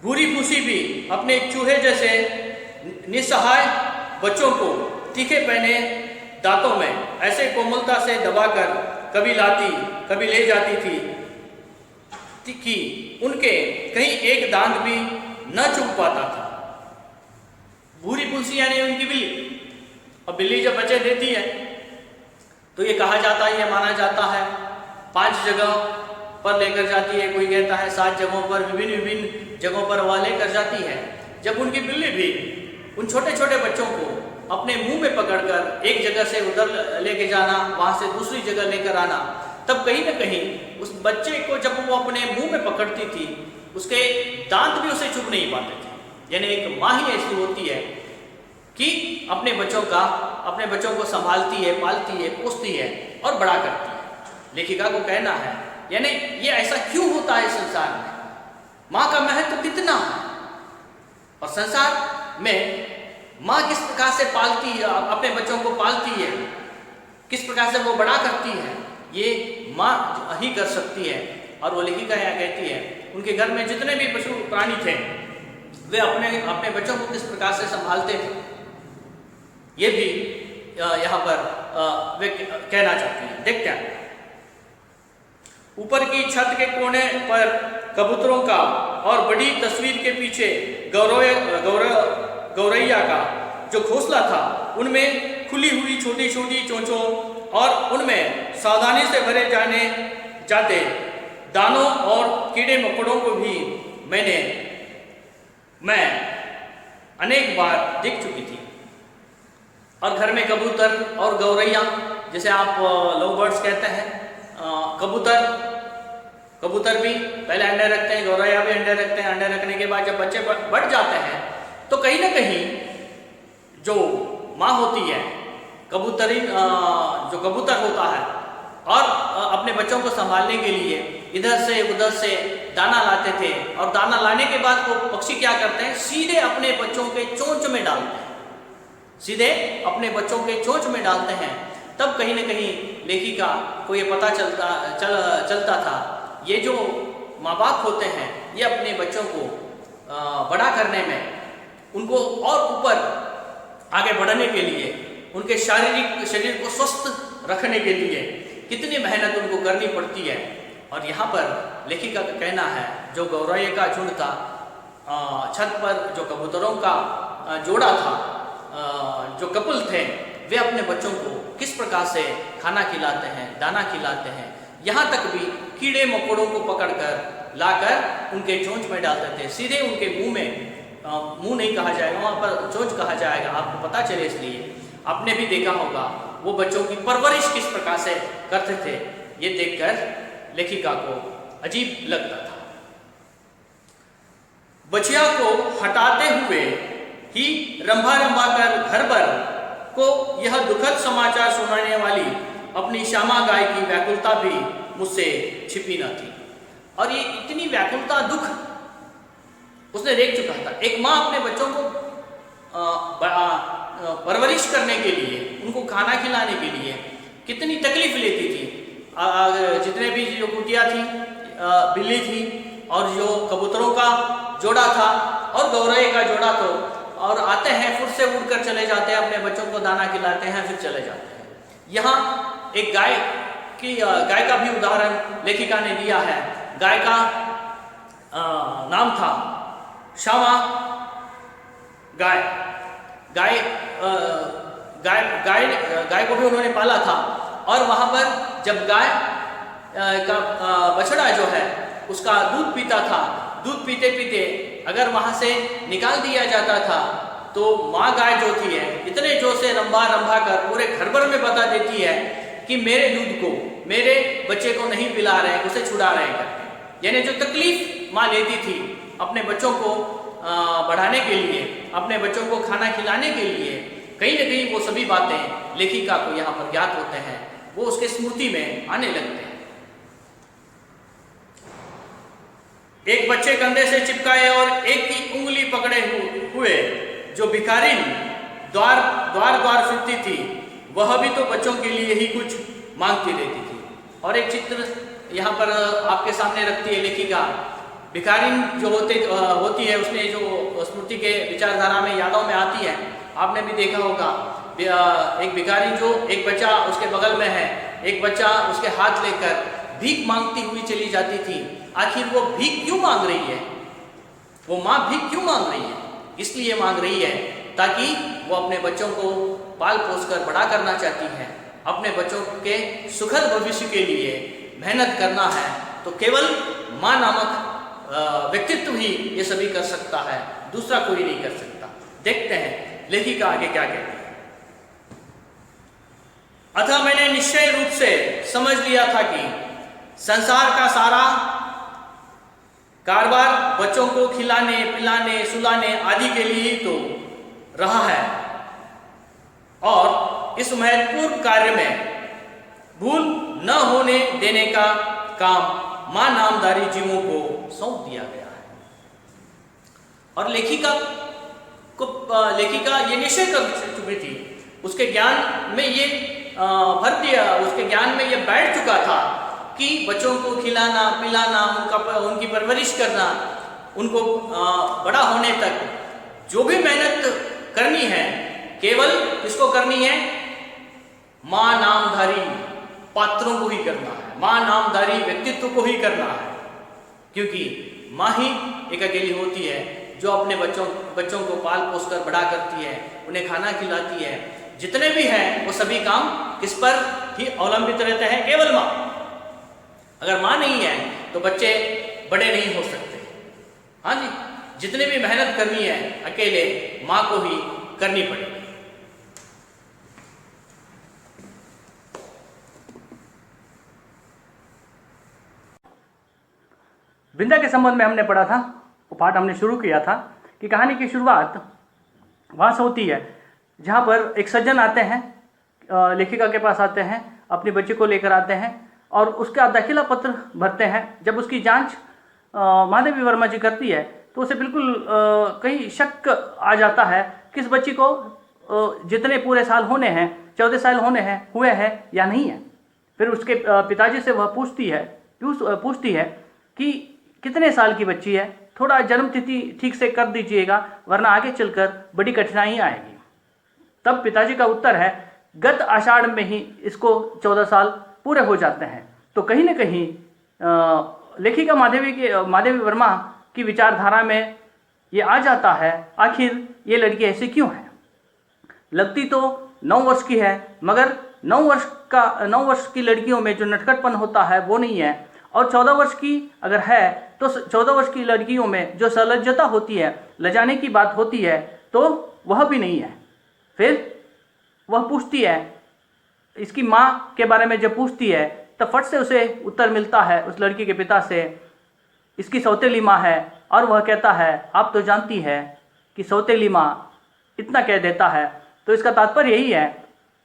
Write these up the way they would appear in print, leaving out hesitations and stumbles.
भूरी भूसी भी अपने चूहे जैसे निस्सहाय बच्चों को तीखे पहने दांतों में ऐसे कोमलता से दबाकर कभी लाती कभी ले जाती थी कि उनके कहीं एक दांत भी न चुभ पाता था। भूरी भूसी यानी उनकी बिल्ली। और बिल्ली जब बच्चे देती है तो ये कहा जाता है, ये माना जाता है 5 जगह पर लेकर जाती है, कोई कहता है 7 जगहों पर, विभिन्न विभिन्न जगहों पर वह लेकर जाती है। जब उनकी बिल्ली भी उन छोटे छोटे बच्चों को अपने मुंह में पकड़कर एक जगह से उधर लेके जाना, वहां से दूसरी जगह लेकर आना, तब कहीं ना कहीं उस बच्चे को जब वो अपने मुंह में पकड़ती थी उसके दांत भी उसे चुभ नहीं पाते थे। यानी एक माँ ही ऐसी होती है कि अपने बच्चों को संभालती है, पालती है, पोसती है और बड़ा करती है। लेखिका को कहना है यानी ये ऐसा क्यों होता है संसार में, माँ का महत्व कितना है और संसार में माँ किस प्रकार से पालती है, अपने बच्चों को पालती है, किस प्रकार से वो बड़ा करती है, ये माँ ही कर सकती है। और वो लेखिका यहाँ कहती है उनके घर में जितने भी पशु प्राणी थे वे अपने बच्चों को किस प्रकार से संभालते थे, ये भी यहाँ पर वे कहना चाहती हैं। देखते हैं ऊपर की छत के कोने पर कबूतरों का और बड़ी तस्वीर के पीछे गौरैया का जो घोंसला था उनमें खुली हुई छोटी छोटी चोंचों और उनमें सावधानी से भरे जाते दानों और कीड़े मकोड़ों को भी मैं अनेक बार देख चुकी थी। और घर में कबूतर और गौरैया, जैसे आप लव बर्ड्स कहते हैं, कबूतर भी पहले अंडे रखते हैं, गौरैया भी अंडे रखते हैं। अंडे रखने के बाद जब बच्चे बढ़ जाते हैं तो कहीं ना कहीं जो माँ होती है जो कबूतर होता है और अपने बच्चों को संभालने के लिए इधर से उधर से दाना लाते थे और दाना लाने के बाद वो पक्षी क्या करते हैं, सीधे अपने बच्चों के चोंच में डालते हैं, सीधे अपने बच्चों के चोंच में डालते हैं। तब कहीं ना कहीं लेखिका को ये पता चलता था ये जो माँ बाप होते हैं ये अपने बच्चों को बड़ा करने में, उनको और ऊपर आगे बढ़ने के लिए, उनके शारीरिक शरीर को स्वस्थ रखने के लिए कितनी मेहनत उनको करनी पड़ती है। और यहाँ पर लेखिका का कहना है जो गौरैया का झुंड था, छत पर जो कबूतरों का जोड़ा था, जो कपल थे, वे अपने बच्चों को किस प्रकार से खाना खिलाते हैं, दाना खिलाते हैं, यहाँ तक भी कीड़े मकोड़ों को पकड़कर लाकर उनके चोंच में डालते थे, सीधे उनके मुंह में, मुंह नहीं कहा जाएगा वहाँ पर चोंच कहा जाएगा, आपको पता चले इसलिए। आपने भी देखा होगा वो बच्चों की परवरिश किस प्रकार से करते थे, ये देखकर लेखिका को अजीब लगता था। बछिया को हटाते हुए ही रंभा कर घर भर को यह दुखद समाचार सुनाने वाली अपनी श्यामा गाय की व्याकुलता भी मुझसे छिपी न थी। और ये इतनी व्याकुलता, दुख उसने देख चुका था। एक माँ अपने बच्चों को परवरिश करने के लिए, उनको खाना खिलाने के लिए कितनी तकलीफ लेती थी। जितने भी जो कुटिया थी, बिल्ली थी और जो कबूतरों का जोड़ा था और गौरैया का जोड़ा तो, और आते हैं फिर से उड़कर चले जाते हैं, अपने बच्चों को दाना खिलाते हैं, फिर चले जाते हैं। यहाँ एक गाय का भी उदाहरण लेखिका ने दिया है। गाय का नाम था श्यामा गाय। गाय को भी उन्होंने पाला था और वहाँ पर जब गाय का बछड़ा जो है उसका दूध पीता था, दूध पीते पीते अगर वहाँ से निकाल दिया जाता था तो माँ गाय जो थी है इतने जोर से रंभा कर पूरे घर भर में बता देती है कि मेरे दूध को, मेरे बच्चे को नहीं पिला रहे, उसे छुड़ा रहे करके। यानी जो तकलीफ माँ लेती थी अपने बच्चों को बढ़ाने के लिए, अपने बच्चों को खाना खिलाने के लिए, कहीं ना कहीं वो सभी बातें लेखिका को यहाँ पर ज्ञात होते हैं, वो उसके स्मृति में आने लगते हैं। एक बच्चे कंधे से चिपकाए और एक की उंगली पकड़े हुए जो भिखारिन द्वार फिरती थी, वह भी तो बच्चों के लिए ही कुछ मांगती रहती थी। और एक चित्र यहाँ पर आपके सामने रखती है लेखिका, भिखारिन जो होती है, उसने जो स्मृति के विचारधारा में यादों में आती है, आपने भी देखा होगा, एक भिखारी जो एक बच्चा उसके बगल में है, एक बच्चा उसके हाथ लेकर भीख मांगती हुई चली जाती थी। आखिर वो भीख क्यों मांग रही है? वो माँ भीख क्यों मांग रही है? इसलिए मांग रही है ताकि वो अपने बच्चों को पाल पोस कर बड़ा करना चाहती है, अपने बच्चों के सुखद भविष्य के लिए मेहनत करना है। तो केवल माँ नामक व्यक्तित्व ही ये सभी कर सकता है, दूसरा कोई नहीं कर सकता। देखते हैं लेखिका आगे क्या कहती है। अतः मैंने निश्चय रूप से समझ लिया था कि संसार का सारा कारोबार बच्चों को खिलाने, पिलाने, सुलाने आदि के लिए ही तो रहा है, और इस महत्वपूर्ण कार्य में भूल न होने देने का काम मां नामधारी जीवों को सौंप दिया गया है। और लेखिका ये निश्चय कर चुकी थी, उसके ज्ञान में ये भर दिया, उसके ज्ञान में ये बैठ चुका था कि बच्चों को खिलाना, पिलाना, उनकी परवरिश करना, उनको बड़ा होने तक जो भी मेहनत करनी है, केवल किसको करनी है? मां नामधारी पात्रों को ही करना है, मां नामधारी व्यक्तित्व को ही करना है। क्योंकि माँ ही एक अकेली होती है जो अपने बच्चों को पाल पोस कर बड़ा करती है, उन्हें खाना खिलाती है। जितने भी हैं वो सभी काम किस पर ही अवलंबित रहते हैं? केवल माँ। अगर माँ नहीं है तो बच्चे बड़े नहीं हो सकते। हाँ जी, जितने भी मेहनत करनी है अकेले माँ को ही करनी पड़ेगी। वृंदा के संबंध में हमने पढ़ा था, वो पाठ हमने शुरू किया था कि कहानी की शुरुआत वहाँ से होती है जहाँ पर एक सज्जन आते हैं, लेखिका के पास आते हैं, अपने बच्चे को लेकर आते हैं और उसका दाखिला पत्र भरते हैं। जब उसकी जांच महादेवी वर्मा जी करती है तो उसे बिल्कुल कहीं शक आ जाता है कि इस बच्ची को जितने पूरे साल होने हैं, 14 साल हुए हैं या नहीं है। फिर उसके पिताजी से वह पूछती है कि कितने साल की बच्ची है, थोड़ा जन्म तिथि ठीक से कर दीजिएगा वरना आगे चलकर बड़ी कठिनाई आएगी। तब पिताजी का उत्तर है, गत आषाढ़ में ही इसको 14 साल पूरे हो जाते हैं। तो कहीं ना कहीं लेखिका माधवी वर्मा की विचारधारा में ये आ जाता है, आखिर ये लड़की ऐसी क्यों है? लगती तो 9 वर्ष की है, मगर 9 वर्ष की लड़कियों में जो नटखटपन होता है वो नहीं है, और 14 वर्ष की अगर है तो 14 वर्ष की लड़कियों में जो सलज्जता होती है, लजाने की बात होती है, तो वह भी नहीं है। फिर वह पूछती है, इसकी माँ के बारे में जब पूछती है तब फट से उसे उत्तर मिलता है उस लड़की के पिता से, इसकी सौतेली माँ है। और वह कहता है, आप तो जानती है कि सौतेली माँ, इतना कह देता है। तो इसका तात्पर्य यही है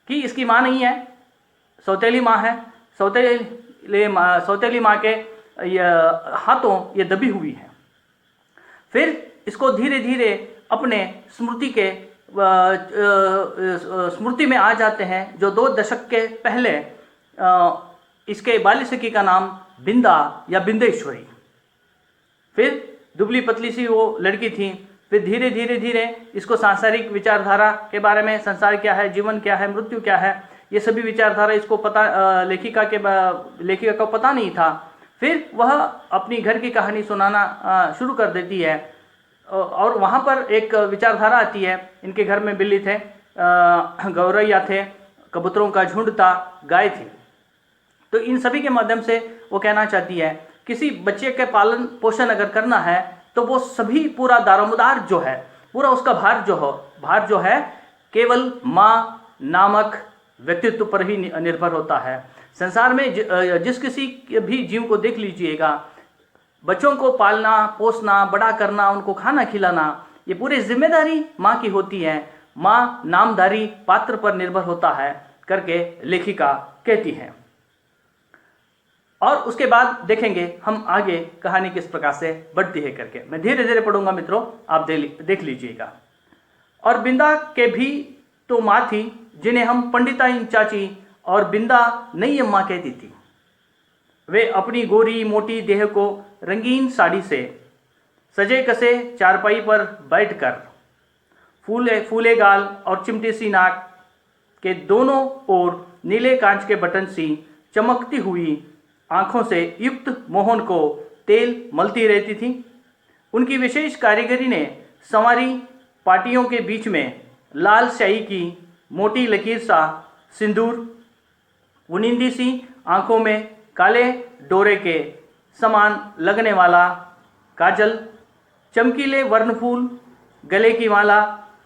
कि इसकी माँ नहीं है, सौतेली माँ है। सौतेली माँ के हाथों ये दबी हुई है। फिर इसको धीरे धीरे अपने स्मृति में आ जाते हैं जो 2 दशक के पहले इसके बाल्य सखी का नाम बिंदा या बिंदेश्वरी। फिर दुबली पतली सी वो लड़की थी। फिर धीरे धीरे इसको सांसारिक विचारधारा के बारे में, संसार क्या है, जीवन क्या है, मृत्यु क्या है, ये सभी विचारधारा इसको पता, लेखिका को पता नहीं था। फिर वह अपनी घर की कहानी सुनाना शुरू कर देती है और वहाँ पर एक विचारधारा आती है। इनके घर में बिल्ली थे, गौरैया थे, कबूतरों का झुंड था, गाय थी। तो इन सभी के माध्यम से वो कहना चाहती है, किसी बच्चे के पालन पोषण अगर करना है तो वो सभी पूरा दारोमदार जो है, पूरा उसका भार जो है केवल माँ नामक व्यक्तित्व पर ही निर्भर होता है। संसार में जिस किसी भी जीव को देख लीजिएगा, बच्चों को पालना पोसना, बड़ा करना, उनको खाना खिलाना, ये पूरी जिम्मेदारी माँ की होती है। माँ नामधारी पात्र पर निर्भर होता है करके लेखिका कहती है। और उसके बाद देखेंगे हम आगे कहानी किस प्रकार से बढ़ती है करके। मैं धीरे धीरे पढ़ूंगा मित्रों, आप देख लीजिएगा। और बिंदा के भी तो माँ थी जिन्हें हम पंडिताइन चाची और बिंदा नई अम्मा कहती थी। वे अपनी गोरी मोटी देह को रंगीन साड़ी से सजे कसे चारपाई पर बैठकर फूले फूले गाल और चिमटी सी नाक के दोनों ओर नीले कांच के बटन सी चमकती हुई आंखों से युक्त मोहन को तेल मलती रहती थी। उनकी विशेष कारीगरी ने संवारी पाटियों के बीच में लाल स्याही की मोटी लकीर सा सिंदूर, उनिंदी सी आंखों में काले डोरे के समान लगने वाला काजल, चमकीले वर्णफूल, गले की माला,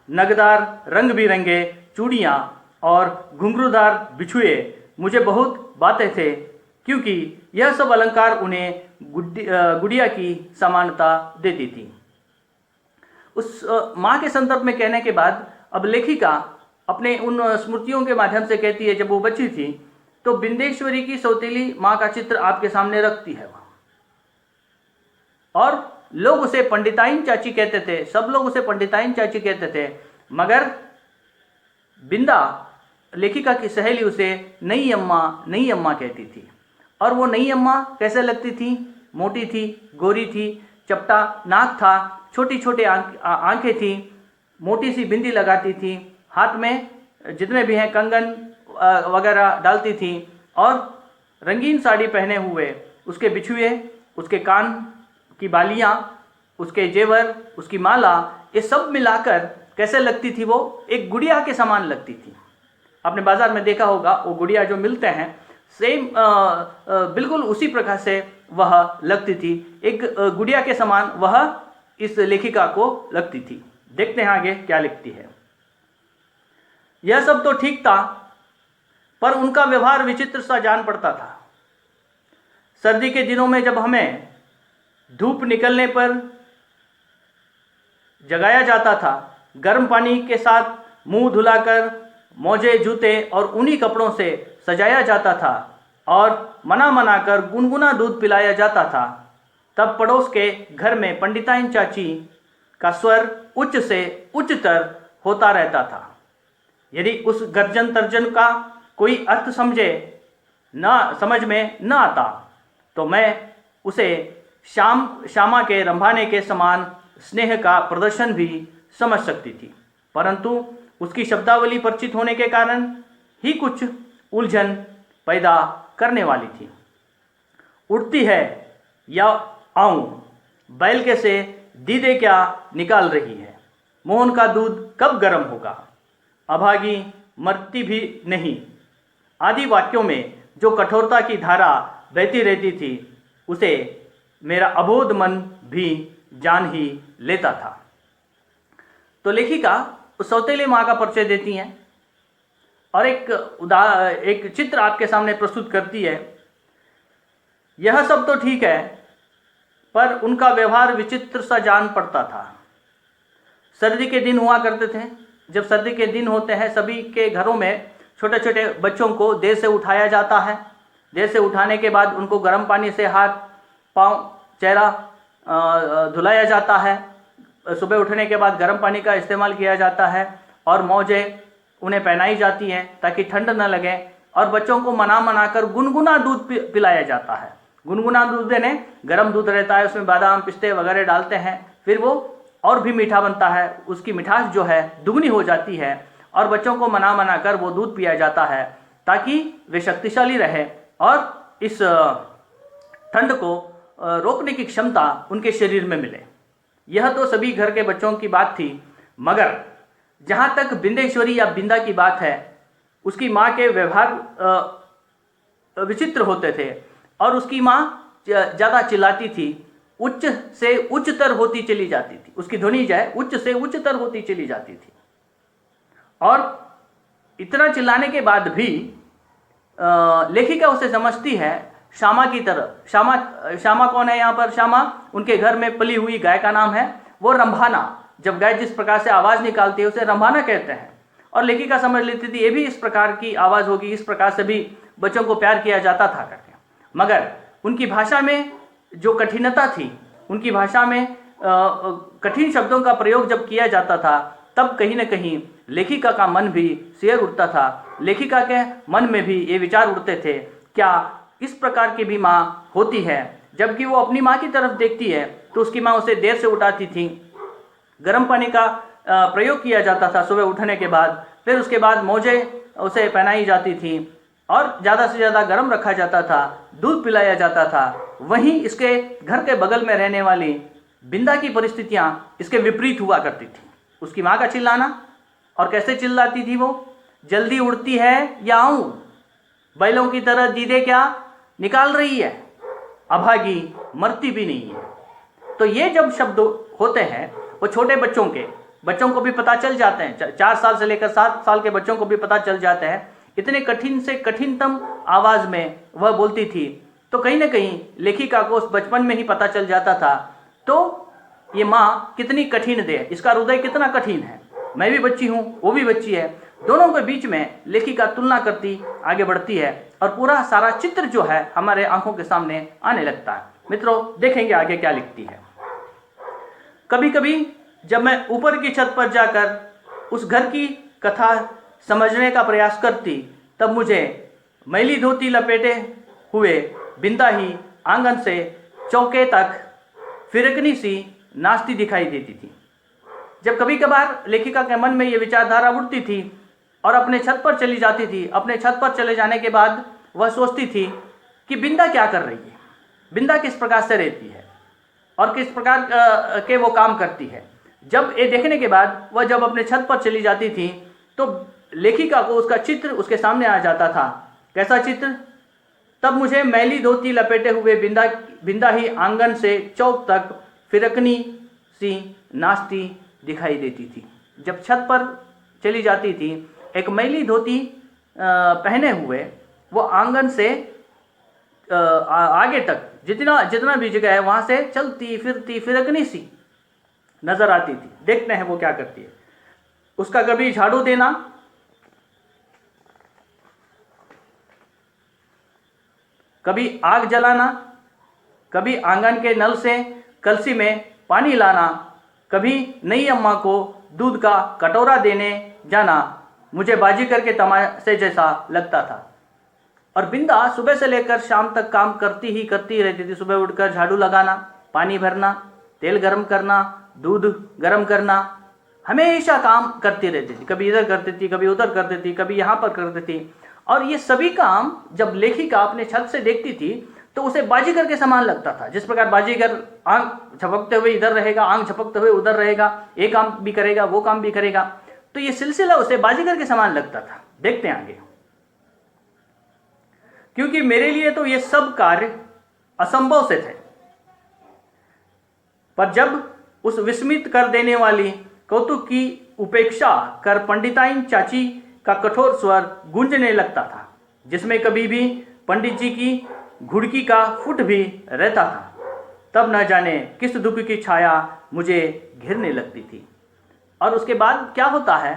नगदार रंग बिरंगे चूड़ियाँ और घुंघरूदार बिछुए मुझे बहुत बातें थे, क्योंकि यह सब अलंकार उन्हें गुड़िया की समानता देती थी। उस माँ के संदर्भ में कहने के बाद अब लेखिका अपने उन स्मृतियों के माध्यम से कहती है, जब वो बच्ची थी तो बिंदेश्वरी की सौतेली माँ का चित्र आपके सामने रखती है वह, और लोग उसे पंडिताइन चाची कहते थे, सब लोग उसे पंडिताइन चाची कहते थे, मगर बिंदा लेखिका की सहेली उसे नई अम्मा कहती थी। और वो नई अम्मा कैसे लगती थी? मोटी थी, गोरी थी, चपटा नाक था, छोटी छोटी आंखें थी, मोटी सी बिंदी लगाती थी, हाथ में जितने भी हैं कंगन वगैरह डालती थी, और रंगीन साड़ी पहने हुए उसके बिछुए, उसके कान की बालियाँ, उसके जेवर, उसकी माला, ये सब मिलाकर कैसे लगती थी? वो एक गुड़िया के समान लगती थी। आपने बाजार में देखा होगा वो गुड़िया जो मिलते हैं, सेम बिल्कुल उसी प्रकार से वह लगती थी। एक गुड़िया के समान वह इस लेखिका को लगती थी। देखते हैं आगे क्या लिखती है। यह सब तो ठीक था, पर उनका व्यवहार विचित्र सा जान पड़ता था। सर्दी के दिनों में जब हमें धूप निकलने पर जगाया जाता था, गर्म पानी के साथ मुंह धुलाकर मोजे, जूते और ऊनी कपड़ों से सजाया जाता था और मना कर गुनगुना दूध पिलाया जाता था, तब पड़ोस के घर में पंडिताइन चाची का स्वर उच्च से उच्चतर होता रहता था। यदि उस गर्जन तर्जन का कोई अर्थ समझ में न आता तो मैं उसे श्यामा के रंभाने के समान स्नेह का प्रदर्शन भी समझ सकती थी, परंतु उसकी शब्दावली परिचित होने के कारण ही कुछ उलझन पैदा करने वाली थी। उठती है या आऊं, बैल के से दीदे क्या निकाल रही है, मोहन का दूध कब गर्म होगा, अभागी मरती भी नहीं, आदि वाक्यों में जो कठोरता की धारा बहती रहती थी, उसे मेरा अबोध मन भी जान ही लेता था। तो लेखिका उस सौतेली माँ का परिचय देती हैं और एक चित्र आपके सामने प्रस्तुत करती है। यह सब तो ठीक है, पर उनका व्यवहार विचित्र सा जान पड़ता था। सर्दी के दिन हुआ करते थे। जब सर्दी के दिन होते हैं, सभी के घरों में छोटे छोटे बच्चों को देर से उठाया जाता है। देर से उठाने के बाद उनको गर्म पानी से हाथ, पाँव, चेहरा धुलाया जाता है। सुबह उठने के बाद गर्म पानी का इस्तेमाल किया जाता है और मौजे उन्हें पहनाई जाती हैं ताकि ठंड न लगे, और बच्चों को मना कर गुनगुना दूध पिलाया जाता है। गुनगुना दूध देने गर्म दूध रहता है, उसमें बादाम पिस्ते वगैरह डालते हैं, फिर वो और भी मीठा बनता है, उसकी मिठास जो है दुगनी हो जाती है, और बच्चों को मना कर वो दूध पिया जाता है ताकि वे शक्तिशाली रहे और इस ठंड को रोकने की क्षमता उनके शरीर में मिले। यह तो सभी घर के बच्चों की बात थी, मगर जहाँ तक बिंदेश्वरी या बिंदा की बात है, उसकी माँ के व्यवहार विचित्र होते थे और उसकी माँ ज़्यादा चिल्लाती थी, उच्च से उच्चतर होती चली जाती थी। उसकी ध्वनि जो है उच्च से उच्चतर होती चली जाती थी, और इतना चिल्लाने के बाद भी लेखिका उसे समझती है श्यामा की तरह। श्यामा कौन है यहाँ पर? श्यामा उनके घर में पली हुई गाय का नाम है। वो रंभाना, जब गाय जिस प्रकार से आवाज़ निकालती है उसे रंभाना कहते हैं, और लेखिका समझ लेती थी ये भी इस प्रकार की आवाज़ होगी, इस प्रकार से भी बच्चों को प्यार किया जाता था करके। मगर उनकी भाषा में जो कठिनता थी, उनकी भाषा में कठिन शब्दों का प्रयोग जब किया जाता था, तब कहीं न कहीं लेखिका का मन भी सिहर उठता था। लेखिका के मन में भी ये विचार उठते थे, क्या इस प्रकार की भी माँ होती है? जबकि वो अपनी माँ की तरफ देखती है तो उसकी माँ उसे देर से उठाती थी। गर्म पानी का प्रयोग किया जाता था सुबह उठने के बाद। फिर उसके बाद मोजे उसे पहनाई जाती थी और ज़्यादा से ज़्यादा गर्म रखा जाता था, दूध पिलाया जाता था। वहीं इसके घर के बगल में रहने वाली बिंदा की परिस्थितियाँ इसके विपरीत हुआ करती थी। उसकी माँ का चिल्लाना, और कैसे चिल्लाती थी वो, जल्दी उड़ती है या आऊँ, बैलों की तरह दीदे क्या निकाल रही है, अभागी मरती भी नहीं है। तो ये जब शब्द होते हैं वो छोटे बच्चों को भी पता चल जाते हैं, 4 साल से लेकर 7 साल के बच्चों को भी पता चल जाते हैं। इतने कठिन से कठिनतम आवाज़ में वह बोलती थी, तो कहीं ना कहीं लेखिका को उस बचपन में ही पता चल जाता था। तो ये माँ कितनी कठिन दे, इसका हृदय कितना कठिन है। मैं भी बच्ची हूँ, वो भी बच्ची है, दोनों के बीच में लेखिका तुलना करती आगे बढ़ती है और पूरा सारा चित्र जो है हमारे आंखों के सामने आने लगता है। मित्रों, देखेंगे आगे क्या लिखती है। कभी कभी जब मैं ऊपर की छत पर जाकर उस घर की कथा समझने का प्रयास करती, तब मुझे मैली धोती लपेटे हुए बिंदा ही आंगन से चौके तक फिरकनी सी नाचती दिखाई देती थी। जब कभी कभार लेखिका के मन में ये विचारधारा उठती थी और अपने छत पर चली जाती थी, अपने छत पर चले जाने के बाद वह सोचती थी कि बिंदा क्या कर रही है, बिंदा किस प्रकार से रहती है और किस प्रकार के वो काम करती है। जब ये देखने के बाद वह जब अपने छत पर चली जाती थी तो लेखिका को उसका चित्र उसके सामने आ जाता था। कैसा चित्र? तब मुझे मैली धोती लपेटे हुए बिंदा ही आंगन से चौक तक फिरकनी सी नाचती दिखाई देती थी। जब छत पर चली जाती थी, एक मैली धोती पहने हुए वो आंगन से आगे तक जितना भी जगह है वहाँ से चलती फिरती फिरकनी सी नजर आती थी। देखते हैं वो क्या करती है। उसका कभी झाड़ू देना, कभी आग जलाना, कभी आंगन के नल से कलसी में पानी लाना, कभी नई अम्मा को दूध का कटोरा देने जाना मुझे बाजीगर के तमाशे जैसा लगता था। और बिंदा सुबह से लेकर शाम तक काम करती रहती थी। सुबह उठकर झाड़ू लगाना, पानी भरना, तेल गरम करना, दूध गरम करना, हमेशा काम करती रहती थी। कभी इधर करती थी, कभी उधर करती थी, कभी यहाँ पर करती थी। और ये सभी काम जब लेखिका अपने छत से देखती थी तो उसे बाजीगर के समान लगता था। जिस प्रकार बाजीगर आंख झपकते हुए इधर रहेगा, आंख झपकते हुए उधर रहेगा, एक काम भी करेगा, वो काम भी करेगा, तो ये सिलसिला उसे बाजीगर के समान लगता था। देखते हैं आगे। क्योंकि मेरे लिए तो ये सब कार्य असंभव से थे, पर जब उस विस्मित कर देने वाली कौतुक की उपेक्षा कर पंडिताइन चाची का कठोर स्वर गूंजने लगता था, जिसमें कभी भी पंडित जी की घुड़की का फुट भी रहता था, तब न जाने किस दुख की छाया मुझे घेरने लगती थी। और उसके बाद क्या होता है,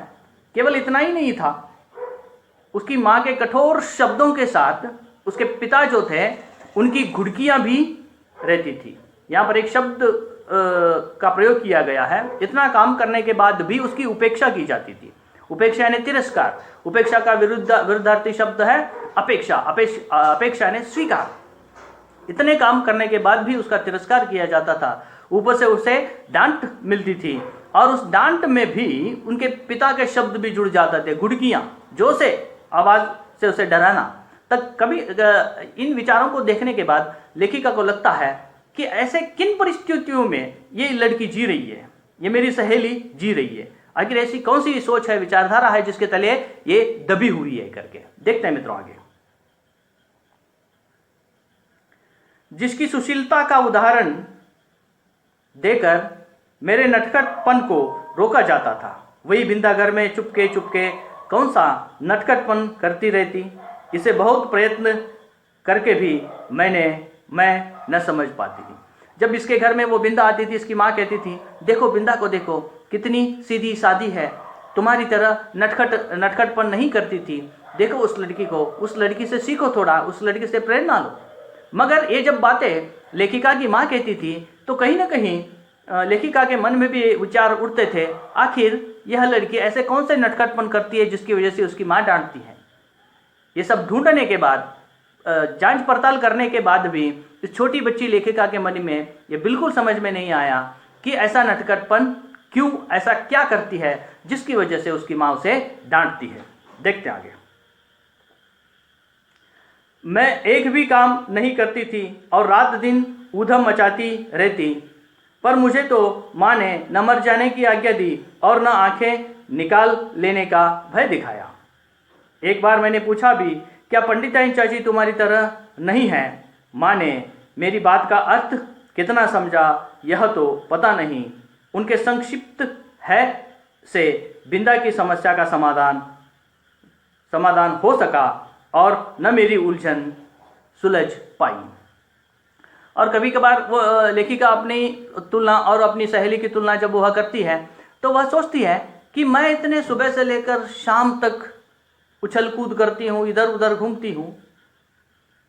केवल इतना ही नहीं था, उसकी माँ के कठोर शब्दों के साथ उसके पिता जो थे उनकी घुड़कियाँ भी रहती थी। यहाँ पर एक शब्द का प्रयोग किया गया है। इतना काम करने के बाद भी उसकी उपेक्षा की जाती थी। उपेक्षा यानी तिरस्कार। उपेक्षा का विरुद्धार्थी शब्द है अपेक्षा। अपेक्षा यानी स्वीकार। इतने काम करने के बाद भी उसका तिरस्कार किया जाता था। ऊपर से उसे डांट मिलती थी और उस डांट में भी उनके पिता के शब्द भी जुड़ जाते थे। घुड़कियां, जोर से आवाज से उसे डराना। तक कभी इन विचारों को देखने के बाद लेखिका को लगता है कि ऐसे किन परिस्थितियों में ये लड़की जी रही है, ये मेरी सहेली जी रही है। आखिर ऐसी कौन सी सोच है, विचारधारा है जिसके तले ये दबी हुई है करके। देखते हैं मित्रों आगे। जिसकी सुशीलता का उदाहरण देकर मेरे नटखटपन को रोका जाता था, वही बिंदा घर में चुपके चुपके कौन सा नटखटपन करती रहती। इसे बहुत प्रयत्न करके भी मैं न समझ पाती थी। जब इसके घर में वो बिंदा आती थी, इसकी माँ कहती थी, देखो बिंदा को देखो, कितनी सीधी सादी है, तुम्हारी तरह नटखटपन नहीं करती थी। देखो उस लड़की को, उस लड़की से सीखो थोड़ा, उस लड़की से प्रेरणा लो। मगर ये जब बातें लेखिका की माँ कहती थी तो कहीं ना कहीं लेखिका के मन में भी विचार उठते थे, आखिर यह लड़की ऐसे कौन से नटखटपन करती है जिसकी वजह से उसकी माँ डांटती है। ये सब ढूंढने के बाद, जांच पड़ताल करने के बाद भी इस छोटी बच्ची लेखिका के मन में ये बिल्कुल समझ में नहीं आया कि ऐसा नटखटपन क्यों, ऐसा क्या करती है जिसकी वजह से उसकी माँ उसे डांटती है। देखते आगे। मैं एक भी काम नहीं करती थी और रात दिन ऊधम मचाती रहती, पर मुझे तो माँ ने न मर जाने की आज्ञा दी और न आंखें निकाल लेने का भय दिखाया। एक बार मैंने पूछा भी, क्या पंडिताइन चाची तुम्हारी तरह नहीं है? माँ ने मेरी बात का अर्थ कितना समझा यह तो पता नहीं। उनके संक्षिप्त है से बिंदा की समस्या का समाधान हो सका और न मेरी उलझन सुलझ पाई। और कभी कभार वो लेखिका अपनी तुलना और अपनी सहेली की तुलना जब वह करती है तो वह सोचती है कि मैं इतने सुबह से लेकर शाम तक उछल कूद करती हूँ, इधर उधर घूमती हूँ,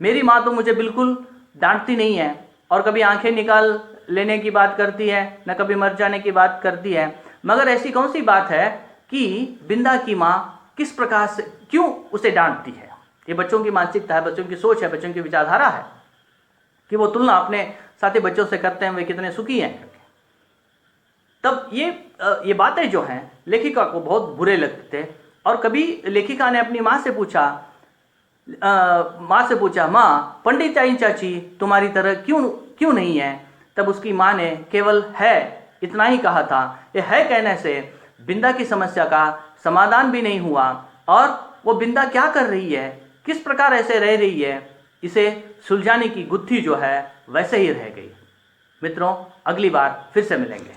मेरी माँ तो मुझे बिल्कुल डांटती नहीं है और कभी आंखें निकाल लेने की बात करती है, न कभी मर जाने की बात करती है। मगर ऐसी कौन सी बात है कि बिंदा की माँ किस प्रकार से क्यों उसे डांटती है? ये बच्चों की मानसिकता है, बच्चों की सोच है, बच्चों की विचारधारा है कि वो तुलना अपने साथी बच्चों से करते हैं वे कितने सुखी हैं। तब ये बातें जो हैं लेखिका को बहुत बुरे लगते थे और कभी लेखिका ने अपनी माँ से पूछा, माँ पंडिताइन चाची तुम्हारी तरह क्यों नहीं है? तब उसकी माँ ने केवल है इतना ही कहा था। ये है कहने से बिंदा की समस्या का समाधान भी नहीं हुआ और वो बिंदा क्या कर रही है, किस प्रकार ऐसे रह रही है, इसे सुलझाने की गुत्थी जो है वैसे ही रह गई। मित्रों, अगली बार फिर से मिलेंगे।